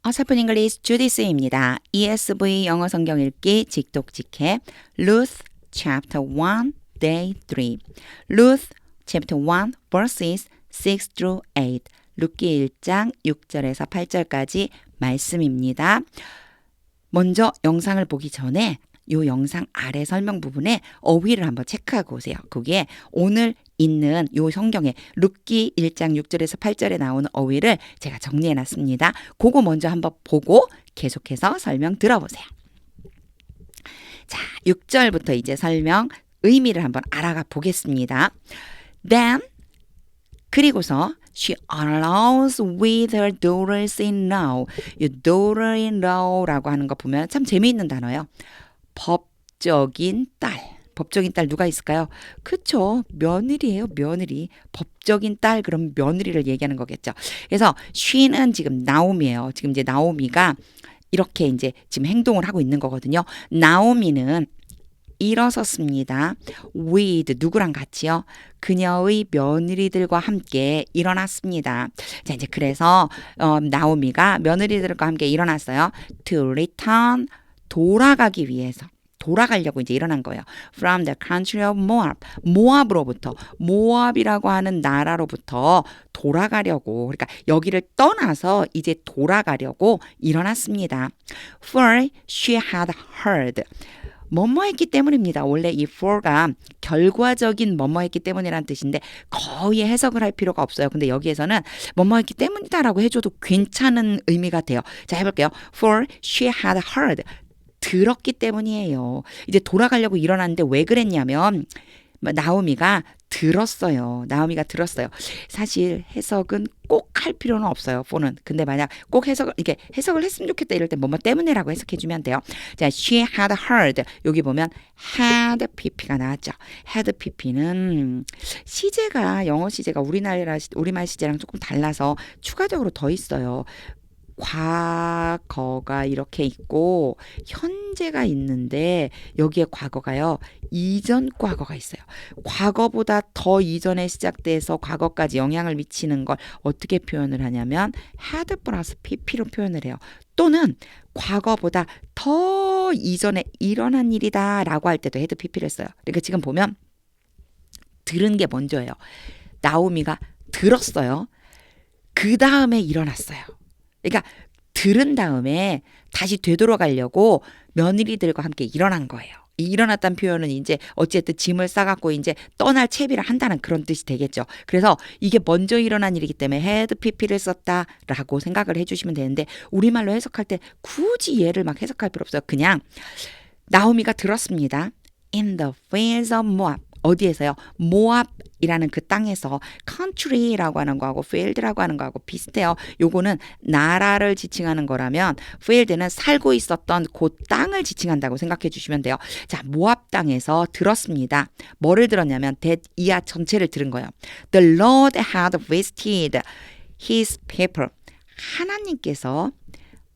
어설픈 잉글리시 주디스입니다. ESV 영어 성경 읽기 직독직해 Ruth chapter 1 day 3 Ruth chapter 1 verses 6 through 8 룻기 1장 6절에서 8절까지 말씀입니다. 먼저 영상을 보기 전에 이 영상 아래 설명 부분에 어휘를 한번 체크하고 오세요. 거기에 오늘 있는 이 성경에 룻기 1장 6절에서 8절에 나오는 어휘를 제가 정리해놨습니다. 그거 먼저 한번 보고 계속해서 설명 들어보세요. 자, 6절부터 이제 설명 의미를 한번 알아가 보겠습니다. Then 그리고서 She allows with her daughters-in-law. 이 daughter-in-law라고 하는 거 보면 참 재미있는 단어예요. 법적인 딸. 법적인 딸 누가 있을까요? 그쵸. 며느리예요. 며느리. 법적인 딸 그럼 며느리를 얘기하는 거겠죠. 그래서 she는 지금 나오미예요. 지금 이제 나오미가 이렇게 이제 지금 행동을 하고 있는 거거든요. 나오미는 일어섰습니다. with 누구랑 같이요? 그녀의 며느리들과 함께 일어났습니다. 자, 이제 그래서 나오미가 며느리들과 함께 일어났어요. to return 돌아가기 위해서. 돌아가려고 이제 일어난 거예요. From the country of Moab. 모압으로부터, 모압이라고 하는 나라로부터 돌아가려고, 그러니까 여기를 떠나서 이제 돌아가려고 일어났습니다. For she had heard. 뭐뭐 했기 때문입니다. 원래 이 for가 결과적인 뭐뭐 했기 때문이라는 뜻인데 거의 해석을 할 필요가 없어요. 근데 여기에서는 뭐뭐 했기 때문이다라고 해줘도 괜찮은 의미가 돼요. 자, 해볼게요. For she had heard. 들었기 때문이에요. 이제 돌아가려고 일어났는데 왜 그랬냐면 나오미가 들었어요. 나오미가 들었어요. 사실 해석은 꼭 할 필요는 없어요. for는. 근데 만약 꼭 해석을 했으면 좋겠다 이럴 때 뭐뭐 때문에라고 해석해 주면 돼요. 자, she had heard. 여기 보면 had pp가 나왔죠. had pp는 시제가 영어 시제가 우리말 시제랑 조금 달라서 추가적으로 더 있어요. 과거가 이렇게 있고 현재가 있는데 여기에 과거가요. 이전 과거가 있어요. 과거보다 더 이전에 시작돼서 과거까지 영향을 미치는 걸 어떻게 표현을 하냐면 had 플러스 pp로 표현을 해요. 또는 과거보다 더 이전에 일어난 일이다 라고 할 때도 had pp를 써요. 그러니까 지금 보면 들은 게 먼저예요. 나오미가 들었어요. 그 다음에 일어났어요. 그러니까 들은 다음에 다시 되돌아가려고 며느리들과 함께 일어난 거예요. 이 일어났다는 표현은 이제 어쨌든 짐을 싸갖고 이제 떠날 채비를 한다는 그런 뜻이 되겠죠. 그래서 이게 먼저 일어난 일이기 때문에 had pp를 썼다라고 생각을 해주시면 되는데 우리말로 해석할 때 굳이 얘를 막 해석할 필요 없어요. 그냥 나오미가 들었습니다. In the fields of Moab. 어디에서요? 모압이라는 그 땅에서 country라고 하는 거하고 field라고 하는 거하고 비슷해요. 요거는 나라를 지칭하는 거라면 field는 살고 있었던 그 땅을 지칭한다고 생각해 주시면 돼요. 자, 모압 땅에서 들었습니다. 뭐를 들었냐면 이하 전체를 들은 거예요. The Lord had visited his people. 하나님께서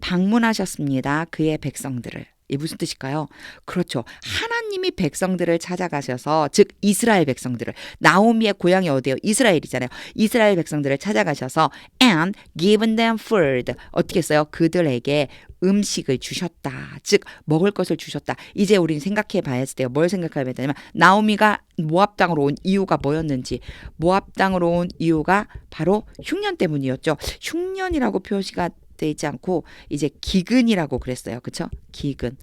방문하셨습니다. 그의 백성들을. 이게 무슨 뜻일까요? 그렇죠. 하나님이 백성들을 찾아가셔서 즉 이스라엘 백성들을 나오미의 고향이 어디예요? 이스라엘이잖아요. 이스라엘 백성들을 찾아가셔서 and given them food. 어떻게 했어요? 그들에게 음식을 주셨다. 즉 먹을 것을 주셨다. 이제 우리는 생각해 봐야 돼요. 뭘 생각해야 되냐면 나오미가 모압 땅으로 온 이유가 뭐였는지. 모압 땅으로 온 이유가 바로 흉년 때문이었죠. 흉년이라고 표시가 되지 않고 이제 기근이라고 그랬어요. 그렇죠? 기근.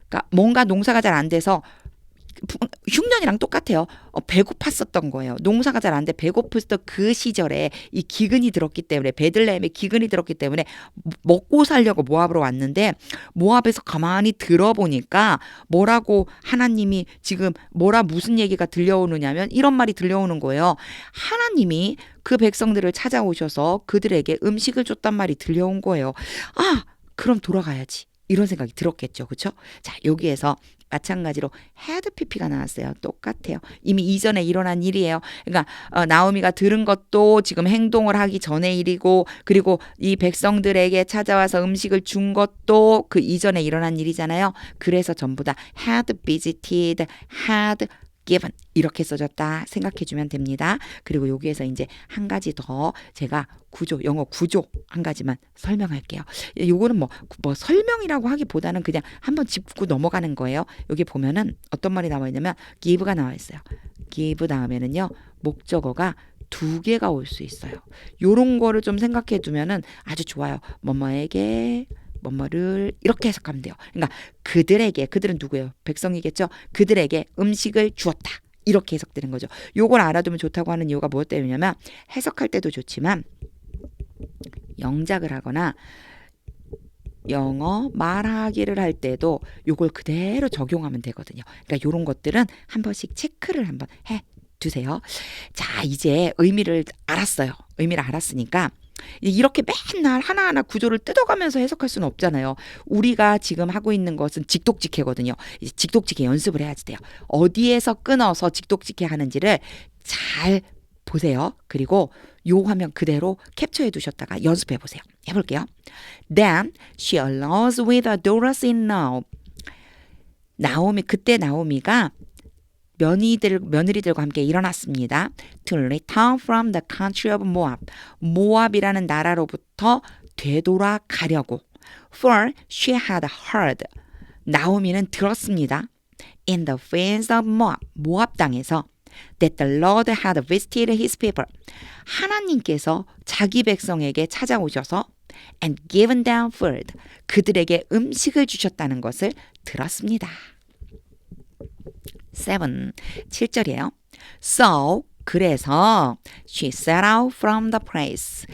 그러니까 뭔가 농사가 잘 안 돼서 흉년이랑 똑같아요. 배고팠었던 거예요. 농사가 잘 안 돼 배고팠던 그 시절에 이 기근이 들었기 때문에 베들레헴에 기근이 들었기 때문에 먹고 살려고 모압으로 왔는데 모압에서 가만히 들어보니까 뭐라고 하나님이 지금 무슨 얘기가 들려오느냐면 이런 말이 들려오는 거예요. 하나님이 그 백성들을 찾아오셔서 그들에게 음식을 줬단 말이 들려온 거예요. 아, 그럼 돌아가야지. 이런 생각이 들었겠죠. 그렇죠? 자, 여기에서 마찬가지로 had pp가 나왔어요. 똑같아요. 이미 이전에 일어난 일이에요. 그러니까 나오미가 들은 것도 지금 행동을 하기 전의 일이고 그리고 이 백성들에게 찾아와서 음식을 준 것도 그 이전에 일어난 일이잖아요. 그래서 전부 다 had visited, had given 이렇게 써졌다 생각해주면 됩니다. 그리고 여기에서 이제 한 가지 더 제가 구조, 영어 구조 한 가지만 설명할게요. 요거는 뭐 설명이라고 하기보다는 그냥 한번 짚고 넘어가는 거예요. 여기 보면은 어떤 말이 나와 있냐면 give가 나와 있어요. give 다음에는요 목적어가 두 개가 올 수 있어요. 요런 거를 좀 생각해 두면은 아주 좋아요. 뭐뭐에게 뭐뭐를 이렇게 해석하면 돼요. 그러니까 그들에게, 그들은 누구예요? 백성이겠죠? 그들에게 음식을 주었다. 이렇게 해석되는 거죠. 요걸 알아두면 좋다고 하는 이유가 무엇 때문이냐면 해석할 때도 좋지만 영작을 하거나 영어 말하기를 할 때도 요걸 그대로 적용하면 되거든요. 그러니까 요런 것들은 한 번씩 체크를 한번 해 두세요. 자, 이제 의미를 알았어요. 의미를 알았으니까 이렇게 맨날 하나하나 구조를 뜯어가면서 해석할 수는 없잖아요. 우리가 지금 하고 있는 것은 직독직해거든요. 이제 직독직해 연습을 해야지 돼요. 어디에서 끊어서 직독직해 하는지를 잘 보세요. 그리고 요 화면 그대로 캡처해 두셨다가 연습해 보세요. 해볼게요. Then she allows with a Doris in now. 그때 나오미가 며느리들과 함께 일어났습니다. To return from the country of Moab. 모압이라는 나라로부터 되돌아가려고. For she had heard. 나오미는 들었습니다. In the fields of Moab. 모압 땅에서 that the Lord had visited his people. 하나님께서 자기 백성에게 찾아오셔서 and given them food. 그들에게 음식을 주셨다는 것을 들었습니다. 7절이에요. So, 그래서 she set out from the place.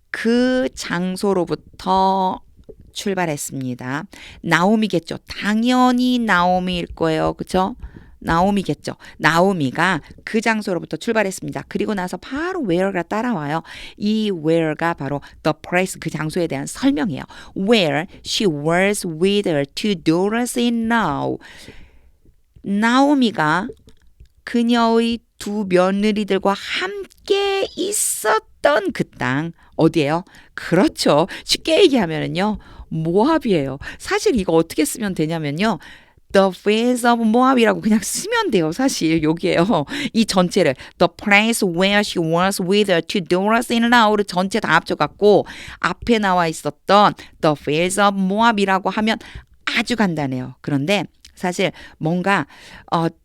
그 장소로부터 출발했습니다. 나오미겠죠. 당연히 나오미일 거예요. 그렇죠? 나오미겠죠. 나오미가 그 장소로부터 출발했습니다. 그리고 나서 바로 where가 따라와요. 이 where가 바로 the place, 그 장소에 대한 설명이에요. Where she was with her two daughters in law. 나오미가 그녀의 두 며느리들과 함께 있었던 그 땅 어디예요? 그렇죠. 쉽게 얘기하면은요 모압이에요. 사실 이거 어떻게 쓰면 되냐면요 The fields of Moab이라고 그냥 쓰면 돼요. 사실 여기에요. 이 전체를 The place where she was with her two daughters in law를 전체 다 합쳐갖고 앞에 나와 있었던 The fields of Moab이라고 하면 아주 간단해요. 그런데 사실 뭔가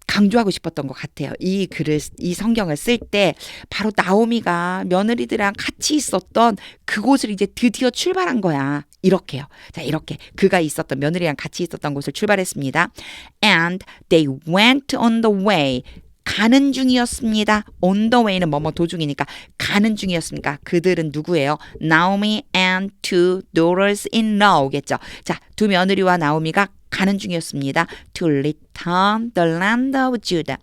강조하고 싶었던 것 같아요. 이 성경을 쓸 때 바로 나오미가 며느리들이랑 같이 있었던 그곳을 이제 드디어 출발한 거야. 이렇게요. 자, 이렇게 그가 있었던 며느리랑 같이 있었던 곳을 출발했습니다. And they went on the way. 가는 중이었습니다. On the way는 뭐뭐 도중이니까 가는 중이었습니까? 그들은 누구예요? Naomi and two daughters in law겠죠. 자, 두 며느리와 나오미가 가는 중이었습니다. To return the land of Judah.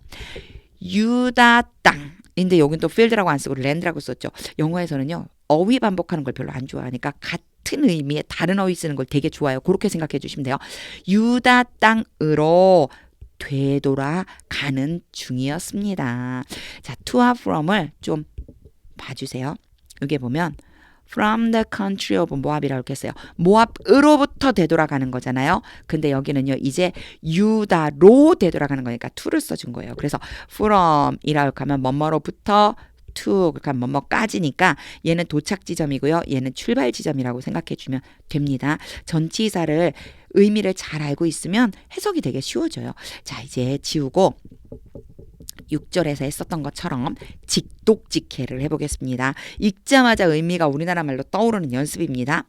유다 땅. 근데 여긴 또 field라고 안 쓰고 land라고 썼죠. 영어에서는요. 어휘 반복하는 걸 별로 안 좋아하니까 같은 의미의 다른 어휘 쓰는 걸 되게 좋아해요. 그렇게 생각해 주시면 돼요. 유다 땅으로 되돌아가는 중이었습니다. 자, to와 from을 좀 봐주세요. 여기 보면 from the country of 모압이라고 이렇게 했어요. 모압으로부터 되돌아가는 거잖아요. 근데 여기는요. 이제 유다로 되돌아가는 거니까 to를 써준 거예요. 그래서 from이라고 하면 뭐뭐로부터 to 그러니까 뭐뭐까지니까 얘는 도착 지점이고요. 얘는 출발 지점이라고 생각해 주면 됩니다. 전치사를 의미를 잘 알고 있으면 해석이 되게 쉬워져요. 자, 이제 지우고 6절에서 했었던 것처럼 직독직해를 해보겠습니다. 읽자마자 의미가 우리나라 말로 떠오르는 연습입니다.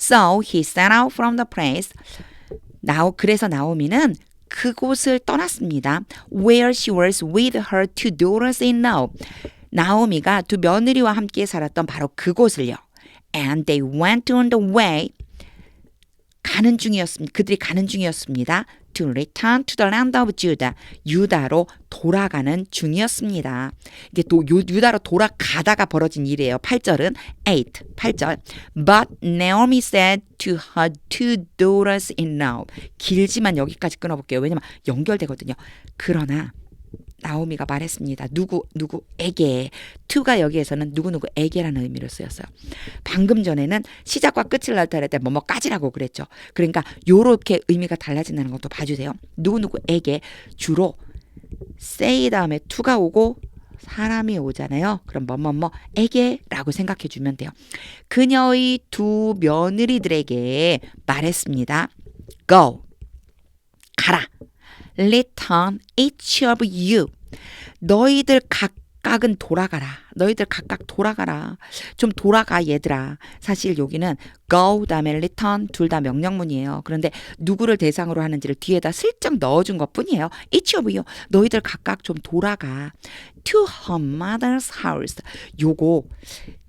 So he set out from the place. 그래서 나오미는 그곳을 떠났습니다. Where she was with her two daughters in law. 나오미가 두 며느리와 함께 살았던 바로 그곳을요. And they went on the way. 그들이 가는 중이었습니다. To return to the land of Judah. 유다로 돌아가는 중이었습니다. 이게 또 유다로 돌아가다가 벌어진 일이에요. 8절은 8절. But Naomi said to her two daughters in law. 길지만 여기까지 끊어볼게요. 왜냐면 연결되거든요. 그러나 나오미가 말했습니다. 누구에게. to가 여기에서는 누구에게라는 의미로 쓰였어요. 방금 전에는 시작과 끝을 나타낼 때 뭐뭐까지라고 그랬죠. 그러니까 요렇게 의미가 달라진다는 것도 봐주세요. 누구에게 주로 say 다음에 to가 오고 사람이 오잖아요. 그럼 뭐뭐뭐에게라고 생각해 주면 돼요. 그녀의 두 며느리들에게 말했습니다. Go, 가라. Return each of you. 너희들 각각은 돌아가라. 너희들 각각 돌아가라. 좀 돌아가 얘들아. 사실 여기는 go 다음에 return 둘 다 명령문이에요. 그런데 누구를 대상으로 하는지를 뒤에다 슬쩍 넣어준 것뿐이에요. Each of you. 너희들 각각 좀 돌아가. To her mother's house. 요거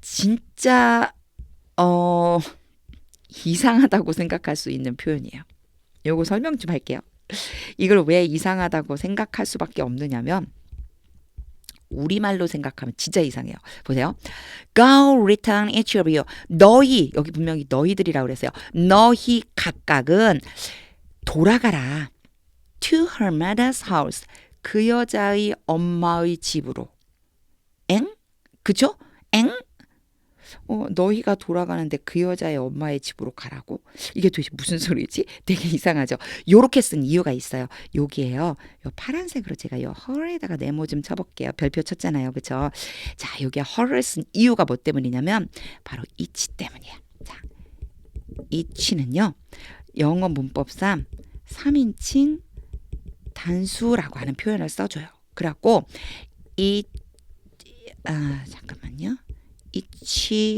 진짜 이상하다고 생각할 수 있는 표현이에요. 요거 설명 좀 할게요. 이걸 왜 이상하다고 생각할 수밖에 없느냐면 우리말로 생각하면 진짜 이상해요. 보세요. Go return each of you. 너희, 여기 분명히 너희들이라고 그랬어요. 너희 각각은 돌아가라. To her mother's house. 그 여자의 엄마의 집으로. 엥? 그죠? 엥? 너희가 돌아가는데 그 여자의 엄마의 집으로 가라고? 이게 도대체 무슨 소리지? 되게 이상하죠. 요렇게 쓴 이유가 있어요. 여기에요. 요 파란색으로 제가 요 헐에다가 네모 좀 쳐볼게요. 별표 쳤잖아요. 그쵸? 자, 여기에 헐을 쓴 이유가 뭐 때문이냐면 바로 이치 때문이에요. 자, 이치는요. 영어 문법상 3인칭 단수라고 하는 표현을 써줘요. 그래갖고 잠깐만요. each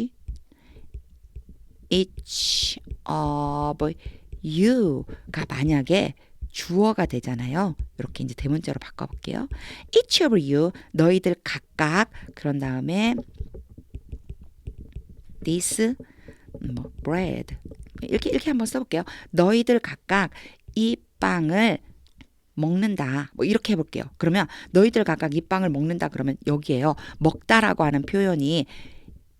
of you가 만약에 주어가 되잖아요. 이렇게 이제 대문자로 바꿔볼게요. each of you, 너희들 각각. 그런 다음에 this bread 이렇게 한번 써볼게요. 너희들 각각 이 빵을 먹는다. 뭐 이렇게 해볼게요. 그러면 너희들 각각 이 빵을 먹는다 그러면 여기에요. 먹다라고 하는 표현이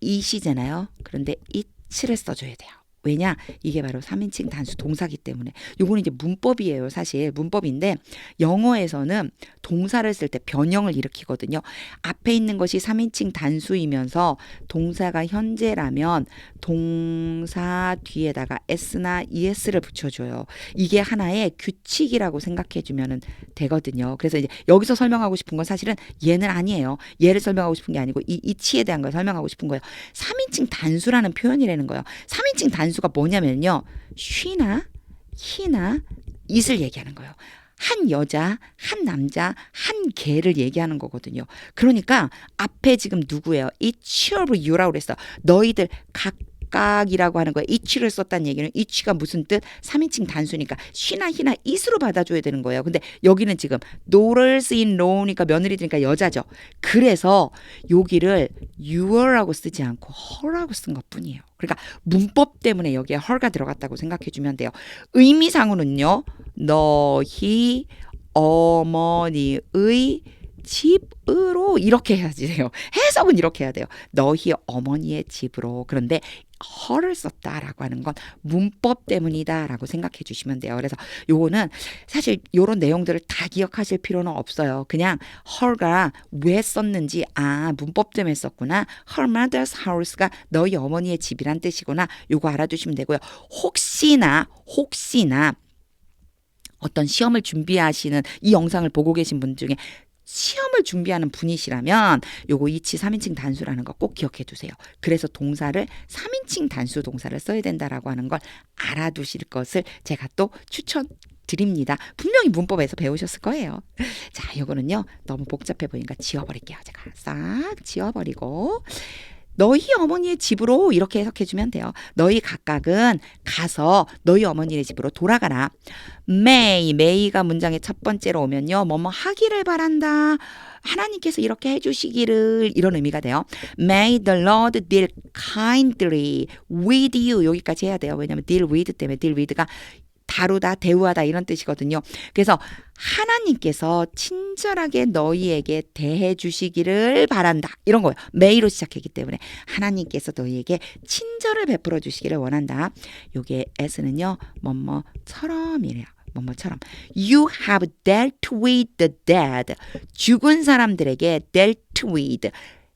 이시잖아요. 그런데 it를 써줘야 돼요. 왜냐? 이게 바로 3인칭 단수 동사기 때문에. 요거는 이제 문법이에요. 사실 문법인데 영어에서는 동사를 쓸 때 변형을 일으키거든요. 앞에 있는 것이 3인칭 단수이면서 동사가 현재라면 동사 뒤에다가 s나 es를 붙여줘요. 이게 하나의 규칙이라고 생각해주면 되거든요. 그래서 이제 여기서 설명하고 싶은 건 사실은 얘는 아니에요. 얘를 설명하고 싶은 게 아니고 이 이치에 대한 걸 설명하고 싶은 거예요. 3인칭 단수라는 표현이라는 거예요. 3인칭 단수가 뭐냐면요. she나 he나 it을 얘기하는 거예요. 한 여자, 한 남자, 한 개를 얘기하는 거거든요. 그러니까 앞에 지금 누구예요? each of you라고 그랬어. 너희들 각각이라고 하는 거예요. each를 썼다는 얘기는 each가 무슨 뜻? 3인칭 단수니까 she나 he나 it으로 받아줘야 되는 거예요. 근데 여기는 지금 daughters in law니까 며느리들이니까 여자죠. 그래서 여기를 your라고 쓰지 않고 her라고 쓴 것뿐이에요. 그러니까 문법 때문에 여기에 her가 들어갔다고 생각해 주면 돼요. 의미상으로는요. 너희 어머니의 집으로 이렇게 해야지 돼요. 해석은 이렇게 해야 돼요. 너희 어머니의 집으로. 그런데 her를 썼다라고 하는 건 문법 때문이다라고 생각해 주시면 돼요. 그래서 요거는 사실 요런 내용들을 다 기억하실 필요는 없어요. 그냥 her가 왜 썼는지 문법 때문에 썼구나. her mother's house가 너희 어머니의 집이란 뜻이구나. 요거 알아두시면 되고요. 혹시나 어떤 시험을 준비하시는 이 영상을 보고 계신 분 중에 시험을 준비하는 분이시라면 요거 이치 3인칭 단수라는 거 꼭 기억해 두세요. 그래서 동사를 3인칭 단수 동사를 써야 된다라고 하는 걸 알아두실 것을 제가 또 추천드립니다. 분명히 문법에서 배우셨을 거예요. 자, 요거는요. 너무 복잡해 보니까 지워버릴게요. 제가 싹 지워버리고 너희 어머니의 집으로 이렇게 해석해주면 돼요. 너희 각각은 가서 너희 어머니의 집으로 돌아가라. May가 문장의 첫 번째로 오면요. 뭐뭐 하기를 바란다. 하나님께서 이렇게 해주시기를 이런 의미가 돼요. May the Lord deal kindly with you 여기까지 해야 돼요. 왜냐하면 deal with 때문에 deal with가 다루다, 대우하다 이런 뜻이거든요. 그래서 하나님께서 친절하게 너희에게 대해 주시기를 바란다. 이런 거예요. may로 시작했기 때문에 하나님께서 너희에게 친절을 베풀어 주시기를 원한다. 요게 s는요. 뭐뭐처럼이래요. 뭐뭐처럼. You have dealt with the dead. 죽은 사람들에게 dealt with.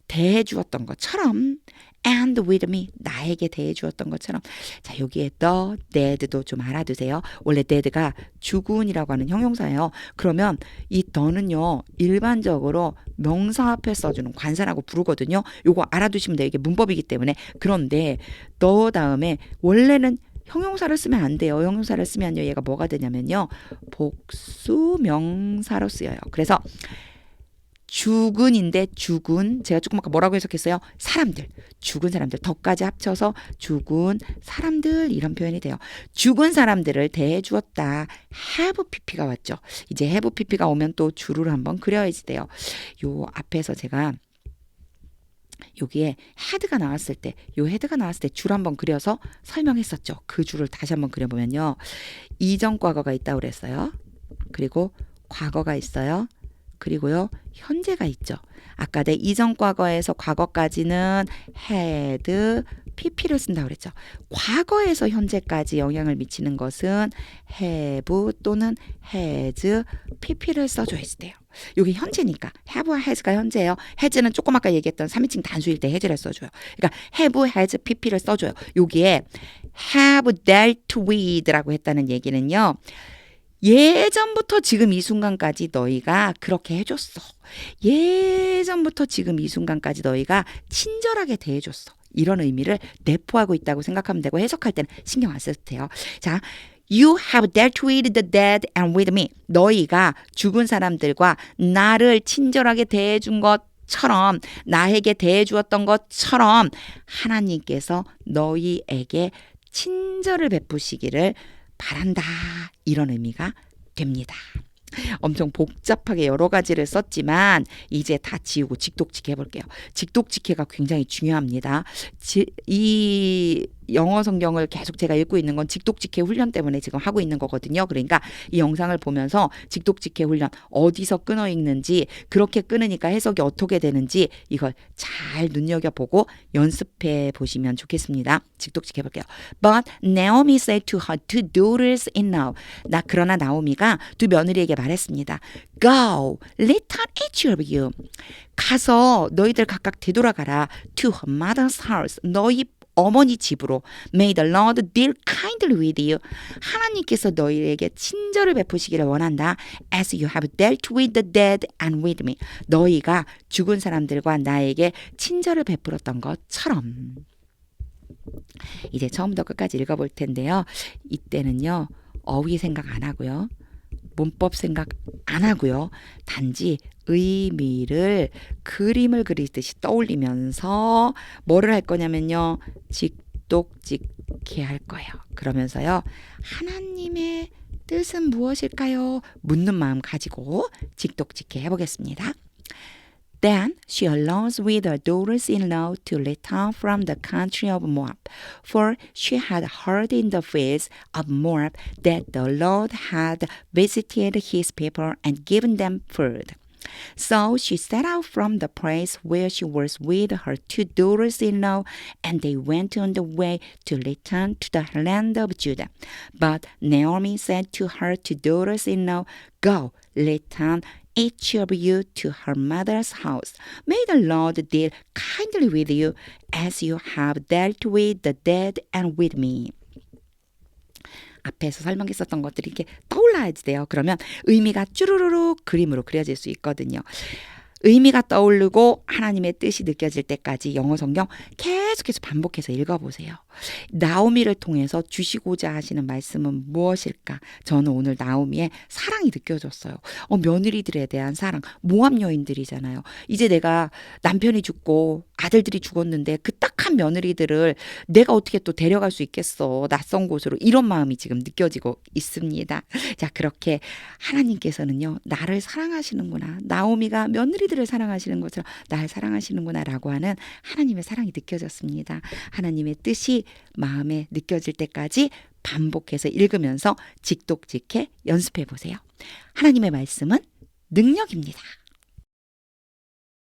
대해 주었던 것처럼 and with me 나에게 대해 주었던 것처럼. 자, 여기에 the dead도 좀 알아두세요. 원래 dead가 죽은이라고 하는 형용사예요. 그러면 이 the는요 일반적으로 명사 앞에 써주는 관사라고 부르거든요. 요거 알아두시면 돼요. 이게 문법이기 때문에. 그런데 the 다음에 원래는 형용사를 쓰면 안 돼요. 형용사를 쓰면요 얘가 뭐가 되냐면요 복수 명사로 쓰여요. 그래서 죽은인데 죽은 제가 조금 아까 뭐라고 해석했어요? 사람들. 죽은 사람들. 더까지 합쳐서 죽은 사람들 이런 표현이 돼요. 죽은 사람들을 대해 주었다. have pp가 왔죠. 이제 have pp가 오면 또 줄을 한번 그려야지 돼요. 요 앞에서 제가 여기에 헤드가 나왔을 때, 요 헤드가 나왔을 때 줄 한번 그려서 설명했었죠. 그 줄을 다시 한번 그려보면요. 이전 과거가 있다고 그랬어요. 그리고 과거가 있어요. 그리고요 현재가 있죠. 아까 내 이전 과거에서 과거까지는 had, pp를 쓴다고 그랬죠. 과거에서 현재까지 영향을 미치는 것은 have 또는 has, pp를 써줘야지 돼요. 여기 현재니까 have와 has가 현재예요. has는 조금 아까 얘기했던 3인칭 단수일 때 has를 써줘요. 그러니까 have, has, pp를 써줘요. 여기에 have dealt with라고 했다는 얘기는요. 예전부터 지금 이 순간까지 너희가 그렇게 해줬어. 예전부터 지금 이 순간까지 너희가 친절하게 대해줬어. 이런 의미를 내포하고 있다고 생각하면 되고 해석할 때는 신경 안 써도 돼요. 자, You have dealt with the dead and with me. 너희가 죽은 사람들과 나를 친절하게 대해준 것처럼 나에게 대해주었던 것처럼 하나님께서 너희에게 친절을 베푸시기를 바란다. 이런 의미가 됩니다. 엄청 복잡하게 여러 가지를 썼지만 이제 다 지우고 직독직해 해볼게요. 직독직해가 굉장히 중요합니다. 이 영어 성경을 계속 제가 읽고 있는 건 직독직해 훈련 때문에 지금 하고 있는 거거든요. 그러니까 이 영상을 보면서 직독직해 훈련 어디서 끊어 읽는지 그렇게 끊으니까 해석이 어떻게 되는지 이걸 잘 눈여겨보고 연습해 보시면 좋겠습니다. 직독직해 볼게요. But Naomi said to her two daughters-in-law. 그러나 나오미가 두 며느리에게 말했습니다. Go, return each of you. 가서 너희들 각각 되돌아가라. To her mother's house. 너희 어머니 집으로. May the Lord deal kindly with you. 하나님께서 너희에게 친절을 베푸시기를 원한다. As you have dealt with the dead and with me. 너희가 죽은 사람들과 나에게 친절을 베풀었던 것처럼. 이제 처음부터 끝까지 읽어볼 텐데요. 이때는요. 어휘 생각 안 하고요. 문법 생각 안 하고요. 단지 의미를 그림을 그리듯이 떠올리면서 뭐를 할 거냐면요. 직독직해 할 거예요. 그러면서요. 하나님의 뜻은 무엇일까요? 묻는 마음 가지고 직독직해 해보겠습니다. Then she arose with her daughters-in-law to return from the country of Moab, for she had heard in the fields of Moab that the Lord had visited his people and given them food. So she set out from the place where she was with her two daughters-in-law, and they went on the way to return to the land of Judah. But Naomi said to her two daughters-in-law, Go, return each of you to her mother's house. May the Lord deal kindly with you as you have dealt with the dead and with me. 앞에서 설명했었던 것들이 이렇게 떠올라야지 돼요. 그러면 의미가 쭈루루루 그림으로 그려질 수 있거든요. 의미가 떠오르고 하나님의 뜻이 느껴질 때까지 영어 성경 계속해서 반복해서 읽어보세요. 나오미를 통해서 주시고자 하시는 말씀은 무엇일까? 저는 오늘 나오미의 사랑이 느껴졌어요. 며느리들에 대한 사랑. 모압 여인들이잖아요. 이제 내가 남편이 죽고 아들들이 죽었는데 그 딱한 며느리들을 내가 어떻게 또 데려갈 수 있겠어. 낯선 곳으로. 이런 마음이 지금 느껴지고 있습니다. 자, 그렇게 하나님께서는요. 나를 사랑하시는구나. 나오미가 며느리들을 사랑하시는 것처럼 날 사랑하시는구나 라고 하는 하나님의 사랑이 느껴졌습니다. 하나님의 뜻이 마음에 느껴질 때까지 반복해서 읽으면서 직독직해 연습해 보세요. 하나님의 말씀은 능력입니다.